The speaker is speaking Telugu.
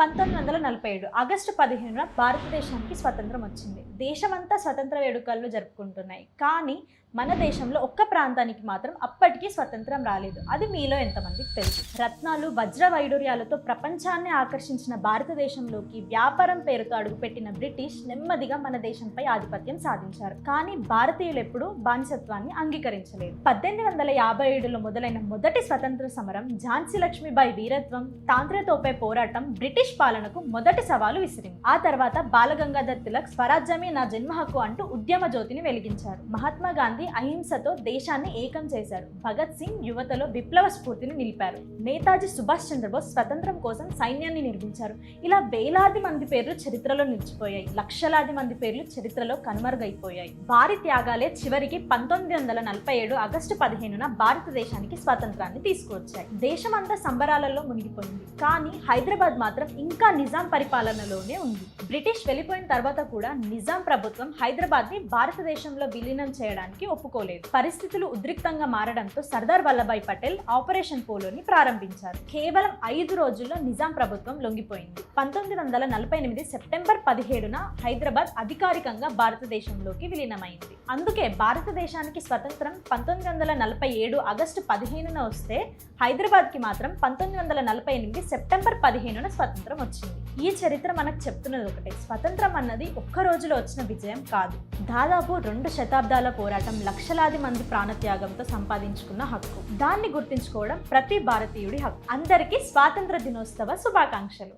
1947 ఆగస్టు 15న భారతదేశానికి స్వతంత్రం వచ్చింది. దేశమంతా స్వతంత్ర వేడుకలు జరుపుకుంటున్నాయి. కానీ మన దేశంలో ఒక్క ప్రాంతానికి మాత్రం అప్పటికీ స్వతంత్రం రాలేదు. అది మీలో ఎంతమందికి తెలుసు? రత్నాలు, వజ్ర వైడూర్యాలతో ప్రపంచాన్ని ఆకర్షించిన భారతదేశంలోకి వ్యాపారం పేరుతో అడుగుపెట్టిన బ్రిటిష్ నెమ్మదిగా మన దేశంపై ఆధిపత్యం సాధించారు. కానీ భారతీయులు ఎప్పుడూ బానిసత్వాన్ని అంగీకరించలేదు. 1857లో మొదలైన మొదటి స్వతంత్ర సమరం, ఝాన్సీ లక్ష్మీబాయి వీరత్వం, తాంత్రే తోపే పోరాటం బ్రిటిష్ పాలనకు మొదటి సవాలు విసిరింది. ఆ తర్వాత బాలగంగాధర్ తిలక్ స్వరాజ్యమే నా జన్మ హక్కు అంటూ ఉద్యమ జ్యోతిని వెలిగించారు. మహాత్మా గాంధీ అహింసతో దేశాన్ని ఏకం చేశారు. భగత్ సింగ్ యువతలో విప్లవ స్ఫూర్తిని నిలిపారు. నేతాజీ సుభాష్ చంద్రబోస్ స్వతంత్రం కోసం సైన్యాన్ని నిర్మించారు. ఇలా వేలాది మంది పేర్లు చరిత్రలో నిలిచిపోయాయి. లక్షలాది మంది పేర్లు చరిత్రలో కనుమరుగైపోయాయి. వారి త్యాగాలే చివరికి 1947 ఆగస్టు 15న భారతదేశానికి స్వాతంత్రాన్ని తీసుకువచ్చాయి. దేశమంతా సంబరాలలో మునిగిపోయింది. కానీ హైదరాబాద్ మాత్రం ఇంకా నిజాం పరిపాలనలోనే ఉంది. బ్రిటిష్ వెళ్ళిపోయిన తర్వాత కూడా నిజాం ప్రభుత్వం హైదరాబాద్ ని భారతదేశంలో విలీనం చేయడానికి ఒప్పుకోలేదు. పరిస్థితులు ఉద్రిక్తంగా మారడంతో సర్దార్ వల్లభాయ్ పటేల్ ఆపరేషన్ పోలోని ప్రారంభించారు. కేవలం 5 రోజుల్లో నిజాం ప్రభుత్వం లొంగిపోయింది. 1948 సెప్టెంబర్ 17న హైదరాబాద్ అధికారికంగా భారతదేశంలోకి విలీనమైంది. అందుకే భారతదేశానికి స్వతంత్రం 1947 ఆగస్టు 15న వస్తే హైదరాబాద్కి మాత్రం 1948 సెప్టెంబర్ 15న స్వతంత్రం వచ్చింది. ఈ చరిత్ర మనకు చెప్తున్నది ఒకటే, స్వతంత్రం అన్నది ఒక్క రోజులో వచ్చిన విజయం కాదు. దాదాపు 2 శతాబ్దాల పోరాటం, లక్షలాది మంది ప్రాణత్యాగంతో సంపాదించుకున్న హక్కు. దాన్ని గుర్తించుకోవడం ప్రతి భారతీయుడి హక్కు. అందరికీ స్వాతంత్ర దినోత్సవ శుభాకాంక్షలు.